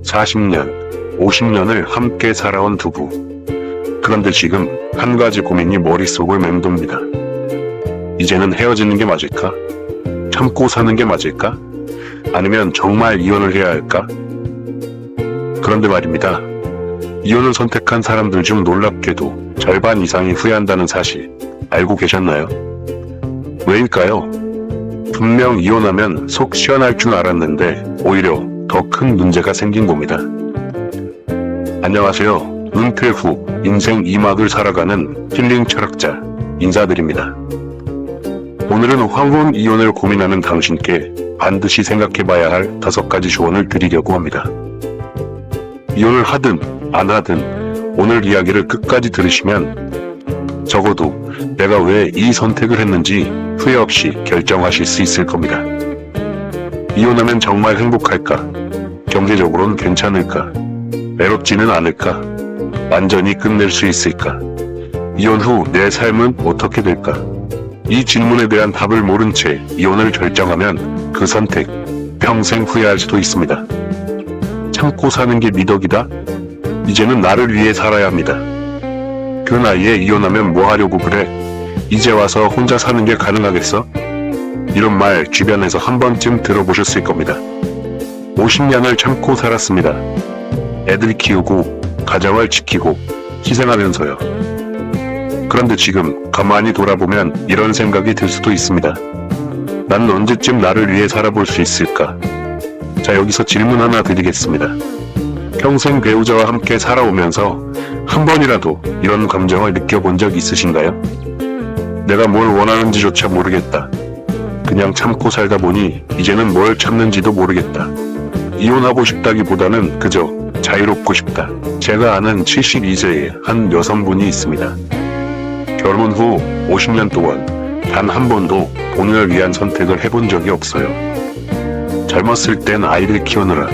40년, 50년을 함께 살아온 두부. 그런데 지금 한 가지 고민이 머릿속을 맴돕니다. 이제는 헤어지는 게 맞을까? 참고 사는 게 맞을까? 아니면 정말 이혼을 해야 할까? 그런데 말입니다. 이혼을 선택한 사람들 중 놀랍게도 절반 이상이 후회한다는 사실 알고 계셨나요? 왜일까요? 분명 이혼하면 속 시원할 줄 알았는데 오히려 더 큰 문제가 생긴 겁니다. 안녕하세요. 은퇴 후 인생 2막을 살아가는 힐링 철학자 인사드립니다. 오늘은 황혼 이혼을 고민하는 당신께 반드시 생각해봐야 할 5가지 조언을 드리려고 합니다. 이혼을 하든 안 하든 오늘 이야기를 끝까지 들으시면 적어도 내가 왜 이 선택을 했는지 후회 없이 결정하실 수 있을 겁니다. 이혼하면 정말 행복할까? 경제적으로는 괜찮을까? 외롭지는 않을까? 완전히 끝낼 수 있을까? 이혼 후 내 삶은 어떻게 될까? 이 질문에 대한 답을 모른 채 이혼을 결정하면 그 선택 평생 후회할 수도 있습니다. 참고 사는 게 미덕이다? 이제는 나를 위해 살아야 합니다. 그 나이에 이혼하면 뭐 하려고 그래? 이제 와서 혼자 사는 게 가능하겠어? 이런 말 주변에서 한 번쯤 들어보셨을 겁니다. 50년을 참고 살았습니다. 애들 키우고 가정을 지키고 희생하면서요. 그런데 지금 가만히 돌아보면 이런 생각이 들 수도 있습니다. 난 언제쯤 나를 위해 살아볼 수 있을까? 자, 여기서 질문 하나 드리겠습니다. 평생 배우자와 함께 살아오면서 한 번이라도 이런 감정을 느껴본 적 있으신가요? 내가 뭘 원하는지조차 모르겠다. 그냥 참고 살다 보니 이제는 뭘 참는지도 모르겠다. 이혼하고 싶다기보다는 그저 자유롭고 싶다. 제가 아는 72세의 한 여성분이 있습니다. 결혼 후 50년 동안 단 한 번도 본인을 위한 선택을 해본 적이 없어요. 젊었을 땐 아이들 키우느라,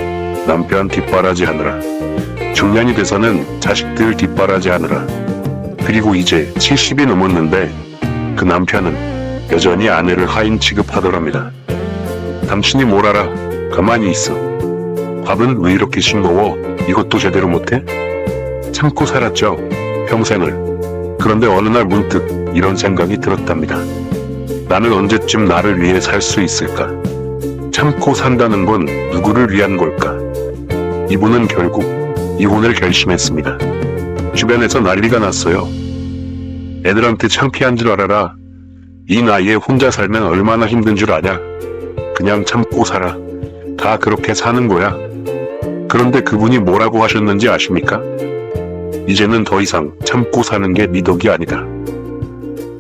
남편 뒷바라지 하느라, 중년이 돼서는 자식들 뒷바라지 하느라, 그리고 이제 70이 넘었는데 그 남편은 여전히 아내를 하인 취급하더랍니다. 당신이 뭘 알아? 가만히 있어. 밥은 왜 이렇게 싱거워? 이것도 제대로 못해? 참고 살았죠, 평생을. 그런데 어느 날 문득 이런 생각이 들었답니다. 나는 언제쯤 나를 위해 살 수 있을까? 참고 산다는 건 누구를 위한 걸까? 이분은 결국 이혼을 결심했습니다. 주변에서 난리가 났어요. 애들한테 창피한 줄 알아라. 이 나이에 혼자 살면 얼마나 힘든 줄 아냐? 그냥 참고 살아. 다 그렇게 사는 거야. 그런데 그분이 뭐라고 하셨는지 아십니까? 이제는 더 이상 참고 사는 게 미덕이 아니다.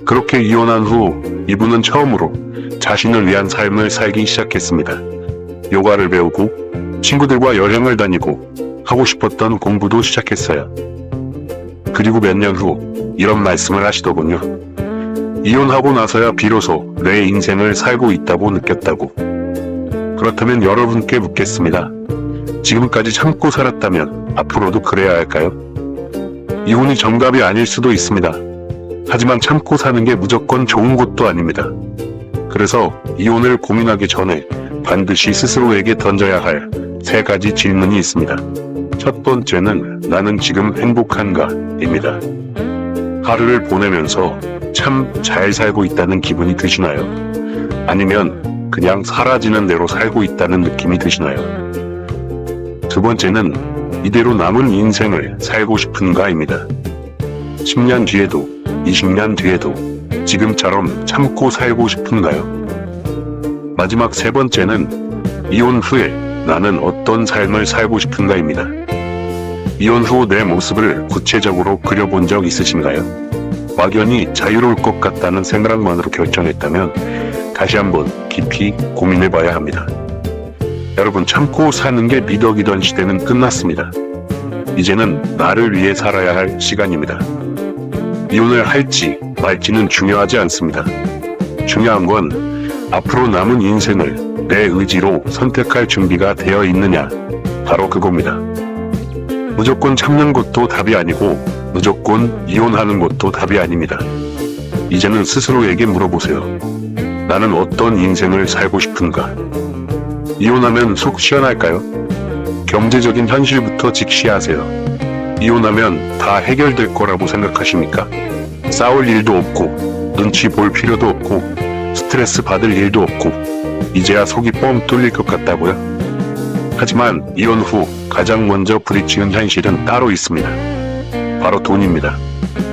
그렇게 이혼한 후 이분은 처음으로 자신을 위한 삶을 살기 시작했습니다. 요가를 배우고 친구들과 여행을 다니고 하고 싶었던 공부도 시작했어요. 그리고 몇 년 후 이런 말씀을 하시더군요. 이혼하고 나서야 비로소 내 인생을 살고 있다고 느꼈다고. 그렇다면 여러분께 묻겠습니다. 지금까지 참고 살았다면 앞으로도 그래야 할까요? 이혼이 정답이 아닐 수도 있습니다. 하지만 참고 사는 게 무조건 좋은 것도 아닙니다. 그래서 이혼을 고민하기 전에 반드시 스스로에게 던져야 할 3가지 질문이 있습니다. 첫 번째는 나는 지금 행복한가? 입니다. 하루를 보내면서 참 잘 살고 있다는 기분이 드시나요? 아니면 그냥 사라지는 대로 살고 있다는 느낌이 드시나요? 두 번째는 이대로 남은 인생을 살고 싶은가입니다. 10년 뒤에도 20년 뒤에도 지금처럼 참고 살고 싶은가요? 마지막 3번째는 이혼 후에 나는 어떤 삶을 살고 싶은가입니다. 이혼 후 내 모습을 구체적으로 그려본 적 있으신가요? 막연히 자유로울 것 같다는 생각만으로 결정했다면 다시 한번 깊이 고민해봐야 합니다. 여러분, 참고 사는 게 미덕이던 시대는 끝났습니다. 이제는 나를 위해 살아야 할 시간입니다. 이혼을 할지 말지는 중요하지 않습니다. 중요한 건 앞으로 남은 인생을 내 의지로 선택할 준비가 되어 있느냐, 바로 그겁니다. 무조건 참는 것도 답이 아니고 무조건 이혼하는 것도 답이 아닙니다. 이제는 스스로에게 물어보세요. 나는 어떤 인생을 살고 싶은가? 이혼하면 속 시원할까요? 경제적인 현실부터 직시하세요. 이혼하면 다 해결될 거라고 생각하십니까? 싸울 일도 없고 눈치 볼 필요도 없고 스트레스 받을 일도 없고 이제야 속이 뻥 뚫릴 것 같다고요? 하지만 이혼 후 가장 먼저 부딪히는 현실은 따로 있습니다. 바로 돈입니다.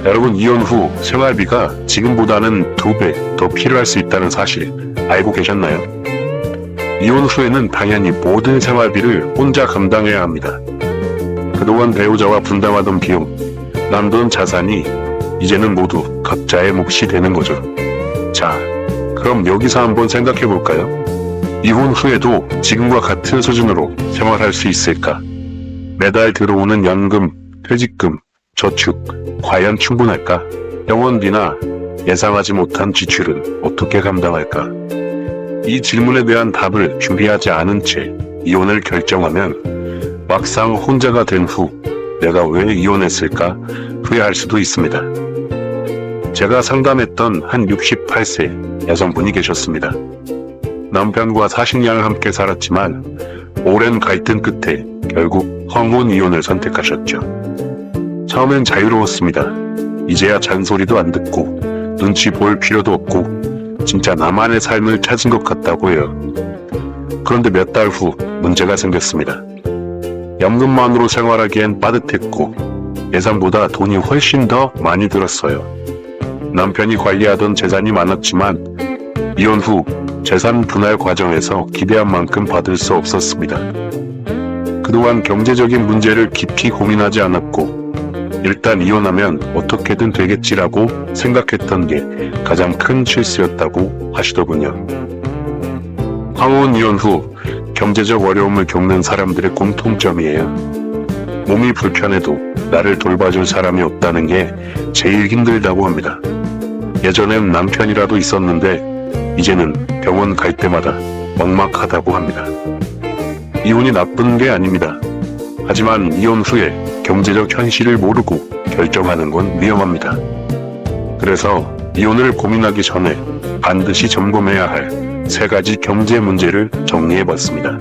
여러분, 이혼 후 생활비가 지금보다는 2배 더 필요할 수 있다는 사실 알고 계셨나요? 이혼 후에는 당연히 모든 생활비를 혼자 감당해야 합니다. 그동안 배우자와 분담하던 비용, 남던 자산이 이제는 모두 각자의 몫이 되는 거죠. 자, 그럼 여기서 한번 생각해 볼까요? 이혼 후에도 지금과 같은 수준으로 생활할 수 있을까? 매달 들어오는 연금, 퇴직금, 저축, 과연 충분할까? 병원비나 예상하지 못한 지출은 어떻게 감당할까? 이 질문에 대한 답을 준비하지 않은 채 이혼을 결정하면 막상 혼자가 된 후 내가 왜 이혼했을까 후회할 수도 있습니다. 제가 상담했던 한 68세 여성분이 계셨습니다. 남편과 40년을 함께 살았지만 오랜 갈등 끝에 결국 황혼 이혼을 선택하셨죠. 처음엔 자유로웠습니다. 이제야 잔소리도 안 듣고 눈치 볼 필요도 없고 진짜 나만의 삶을 찾은 것 같다고 해요. 그런데 몇 달 후 문제가 생겼습니다. 연금만으로 생활하기엔 빠듯했고 예상보다 돈이 훨씬 더 많이 들었어요. 남편이 관리하던 재산이 많았지만 이혼 후 재산 분할 과정에서 기대한 만큼 받을 수 없었습니다. 그동안 경제적인 문제를 깊이 고민하지 않았고 일단 이혼하면 어떻게든 되겠지라고 생각했던 게 가장 큰 실수였다고 하시더군요. 황혼 이혼 후 경제적 어려움을 겪는 사람들의 공통점이에요. 몸이 불편해도 나를 돌봐줄 사람이 없다는 게 제일 힘들다고 합니다. 예전엔 남편이라도 있었는데 이제는 병원 갈 때마다 막막하다고 합니다. 이혼이 나쁜 게 아닙니다. 하지만 이혼 후에 경제적 현실을 모르고 결정하는 건 위험합니다. 그래서 이혼을 고민하기 전에 반드시 점검해야 할 3가지 경제 문제를 정리해봤습니다.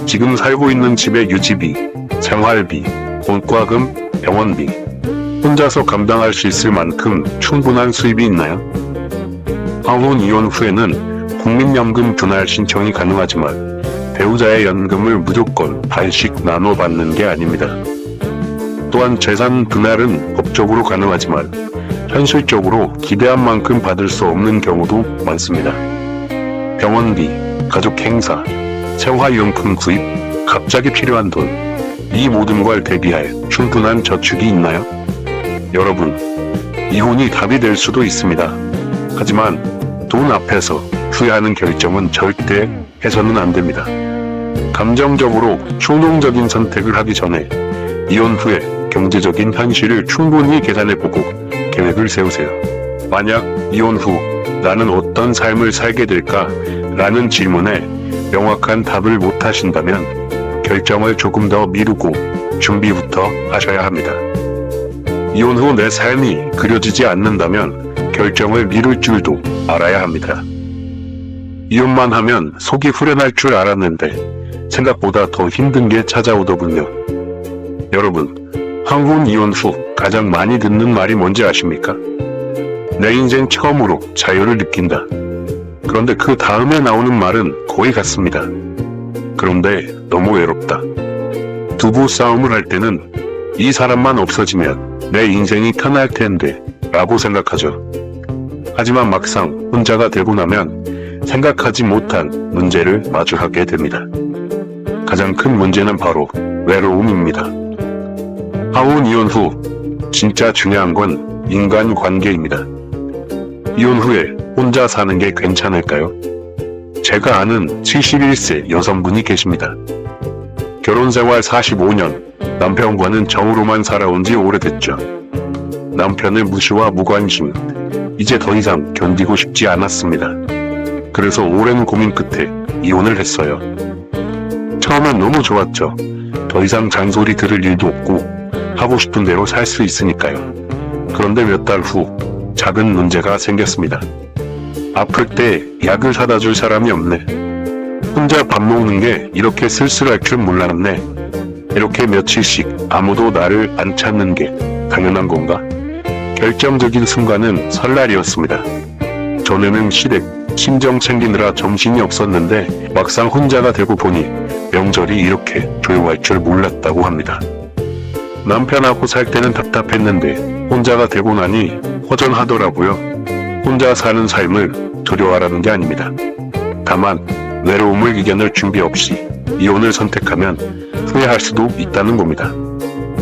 지금 살고 있는 집의 유지비, 생활비, 공과금, 병원비, 혼자서 감당할 수 있을 만큼 충분한 수입이 있나요? 황혼 이혼 후에는 국민연금 분할 신청이 가능하지만 배우자의 연금을 무조건 반씩 나눠 받는 게 아닙니다. 또한 재산 분할은 법적으로 가능하지만 현실적으로 기대한 만큼 받을 수 없는 경우도 많습니다. 병원비, 가족 행사, 생활용품 구입, 갑자기 필요한 돈, 이 모든 걸 대비할 충분한 저축이 있나요? 여러분, 이혼이 답이 될 수도 있습니다. 하지만 돈 앞에서 후회하는 결정은 절대 해서는 안 됩니다. 감정적으로 충동적인 선택을 하기 전에 이혼 후에 경제적인 현실을 충분히 계산해보고 계획을 세우세요. 만약 이혼 후 나는 어떤 삶을 살게 될까? 라는 질문에 명확한 답을 못 하신다면 결정을 조금 더 미루고 준비부터 하셔야 합니다. 이혼 후 내 삶이 그려지지 않는다면 결정을 미룰 줄도 알아야 합니다. 이혼만 하면 속이 후련할 줄 알았는데 생각보다 더 힘든 게 찾아오더군요. 여러분, 황혼 이혼 후 가장 많이 듣는 말이 뭔지 아십니까? 내 인생 처음으로 자유를 느낀다. 그런데 그 다음에 나오는 말은 거의 같습니다. 그런데 너무 외롭다. 부부 싸움을 할 때는 이 사람만 없어지면 내 인생이 편할 텐데 라고 생각하죠. 하지만 막상 혼자가 되고 나면 생각하지 못한 문제를 마주하게 됩니다. 가장 큰 문제는 바로 외로움입니다. 황혼 이혼 후 진짜 중요한 건 인간관계입니다. 이혼 후에 혼자 사는 게 괜찮을까요? 제가 아는 71세 여성분이 계십니다. 결혼생활 45년, 남편과는 정으로만 살아온 지 오래됐죠. 남편의 무시와 무관심, 이제 더 이상 견디고 싶지 않았습니다. 그래서 오랜 고민 끝에 이혼을 했어요. 처음엔 너무 좋았죠. 더 이상 잔소리 들을 일도 없고 하고 싶은 대로 살 수 있으니까요. 그런데 몇 달 후 작은 문제가 생겼습니다. 아플 때 약을 사다 줄 사람이 없네. 혼자 밥 먹는 게 이렇게 쓸쓸할 줄 몰랐네. 이렇게 며칠씩 아무도 나를 안 찾는 게 당연한 건가? 결정적인 순간은 설날이었습니다. 전에는 시댁, 친정 챙기느라 정신이 없었는데 막상 혼자가 되고 보니 명절이 이렇게 조용할 줄 몰랐다고 합니다. 남편하고 살 때는 답답했는데 혼자가 되고 나니 허전하더라고요. 혼자 사는 삶을 두려워하라는 게 아닙니다. 다만 외로움을 이겨낼 준비 없이 이혼을 선택하면 후회할 수도 있다는 겁니다.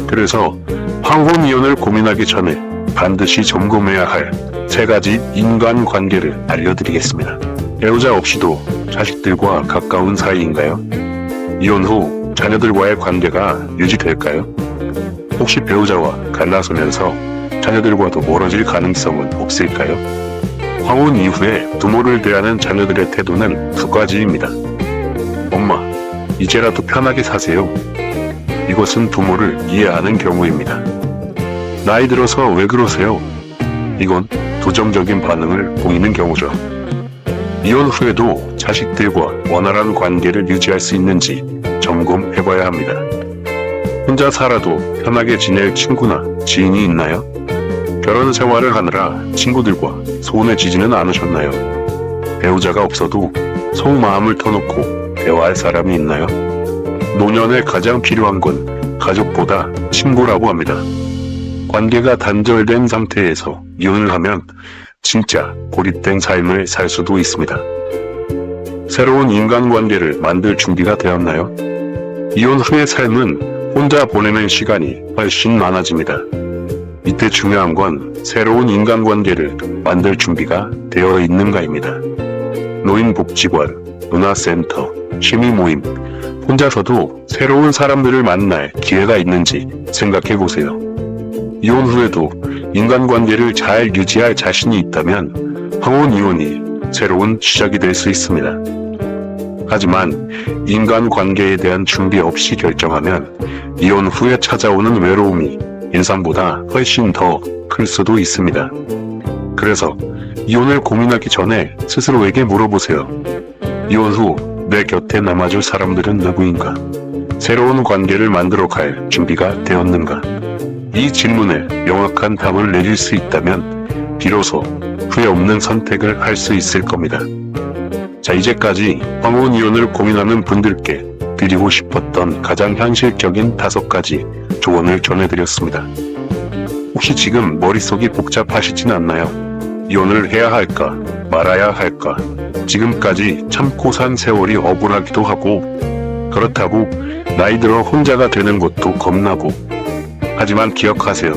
그래서 황혼 이혼을 고민하기 전에 반드시 점검해야 할 3가지 인간관계를 알려드리겠습니다. 배우자 없이도 자식들과 가까운 사이인가요? 이혼 후 자녀들과의 관계가 유지될까요? 혹시 배우자와 갈라서면서 자녀들과도 멀어질 가능성은 없을까요? 황혼 이후에 부모를 대하는 자녀들의 태도는 2가지입니다. 엄마, 이제라도 편하게 사세요. 이것은 부모를 이해하는 경우입니다. 나이 들어서 왜 그러세요? 이건 부정적인 반응을 보이는 경우죠. 이혼 후에도 자식들과 원활한 관계를 유지할 수 있는지 점검해봐야 합니다. 혼자 살아도 편하게 지낼 친구나 지인이 있나요? 결혼 생활을 하느라 친구들과 소원해지지는 않으셨나요? 배우자가 없어도 속마음을 터놓고 대화할 사람이 있나요? 노년에 가장 필요한 건 가족보다 친구라고 합니다. 관계가 단절된 상태에서 이혼을 하면 진짜 고립된 삶을 살 수도 있습니다. 새로운 인간관계를 만들 준비가 되었나요? 이혼 후의 삶은 혼자 보내는 시간이 훨씬 많아집니다. 이때 중요한 건 새로운 인간관계를 만들 준비가 되어 있는가입니다. 노인복지관, 문화센터, 취미모임, 혼자서도 새로운 사람들을 만날 기회가 있는지 생각해 보세요. 이혼 후에도 인간관계를 잘 유지할 자신이 있다면 황혼 이혼이 새로운 시작이 될 수 있습니다. 하지만 인간관계에 대한 준비 없이 결정하면 이혼 후에 찾아오는 외로움이 인상보다 훨씬 더 클 수도 있습니다. 그래서 이혼을 고민하기 전에 스스로에게 물어보세요. 이혼 후 내 곁에 남아줄 사람들은 누구인가? 새로운 관계를 만들어 갈 준비가 되었는가? 이 질문에 명확한 답을 내릴 수 있다면 비로소 후회 없는 선택을 할 수 있을 겁니다. 자, 이제까지 황혼 이혼을 고민하는 분들께 드리고 싶었던 가장 현실적인 5가지 조언을 전해드렸습니다. 혹시 지금 머릿속이 복잡하시진 않나요? 이혼을 해야 할까 말아야 할까? 지금까지 참고 산 세월이 억울하기도 하고 그렇다고 나이 들어 혼자가 되는 것도 겁나고 하지만 기억하세요.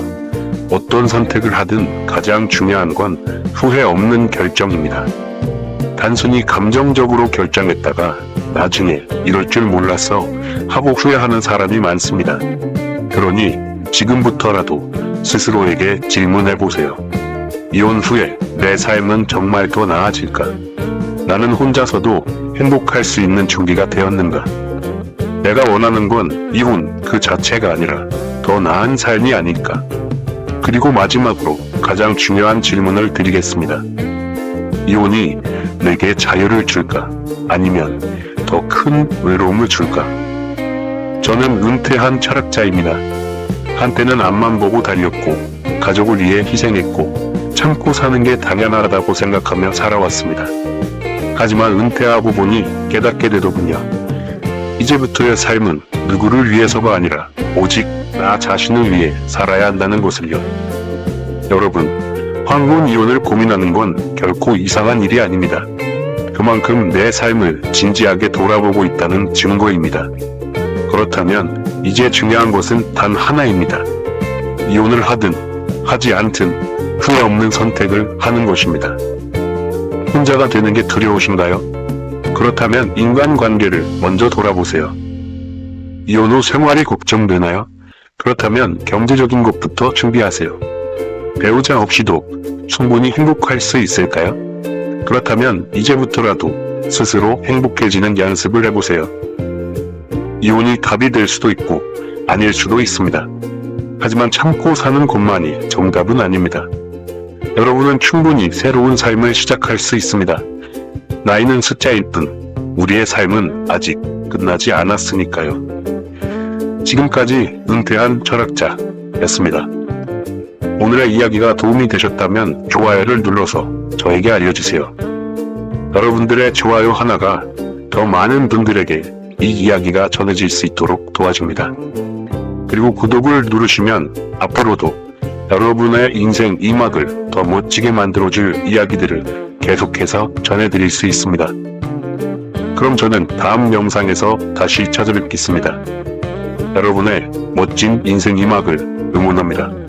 어떤 선택을 하든 가장 중요한 건 후회 없는 결정입니다. 단순히 감정적으로 결정했다가 나중에 이럴 줄 몰랐어 하고 후회하는 사람이 많습니다. 그러니 지금부터라도 스스로에게 질문해보세요. 이혼 후에 내 삶은 정말 더 나아질까? 나는 혼자서도 행복할 수 있는 준비가 되었는가? 내가 원하는 건 이혼 그 자체가 아니라 더 나은 삶이 아닐까? 그리고 마지막으로 가장 중요한 질문을 드리겠습니다. 이혼이 내게 자유를 줄까? 아니면 더 큰 외로움을 줄까? 저는 은퇴한 철학자입니다. 한때는 앞만 보고 달렸고 가족을 위해 희생했고 참고 사는 게 당연하다고 생각하며 살아왔습니다. 하지만 은퇴하고 보니 깨닫게 되더군요. 이제부터의 삶은 누구를 위해서가 아니라 오직 나 자신을 위해 살아야 한다는 것을요. 여러분, 황혼 이혼을 고민하는 건 결코 이상한 일이 아닙니다. 그만큼 내 삶을 진지하게 돌아보고 있다는 증거입니다. 그렇다면 이제 중요한 것은 단 하나입니다. 이혼을 하든 하지 않든 후회 없는 선택을 하는 것입니다. 혼자가 되는 게 두려우신가요? 그렇다면 인간관계를 먼저 돌아보세요. 이혼 후 생활이 걱정되나요? 그렇다면 경제적인 것부터 준비하세요. 배우자 없이도 충분히 행복할 수 있을까요? 그렇다면 이제부터라도 스스로 행복해지는 연습을 해보세요. 이혼이 답이 될 수도 있고 아닐 수도 있습니다. 하지만 참고 사는 것만이 정답은 아닙니다. 여러분은 충분히 새로운 삶을 시작할 수 있습니다. 나이는 숫자일 뿐 우리의 삶은 아직 끝나지 않았으니까요. 지금까지 은퇴한 철학자였습니다. 오늘의 이야기가 도움이 되셨다면 좋아요를 눌러서 저에게 알려주세요. 여러분들의 좋아요 하나가 더 많은 분들에게 이 이야기가 전해질 수 있도록 도와줍니다. 그리고 구독을 누르시면 앞으로도 여러분의 인생 이막을 더 멋지게 만들어줄 이야기들을 계속해서 전해드릴 수 있습니다. 그럼 저는 다음 영상에서 다시 찾아뵙겠습니다. 여러분의 멋진 인생 이막을 응원합니다.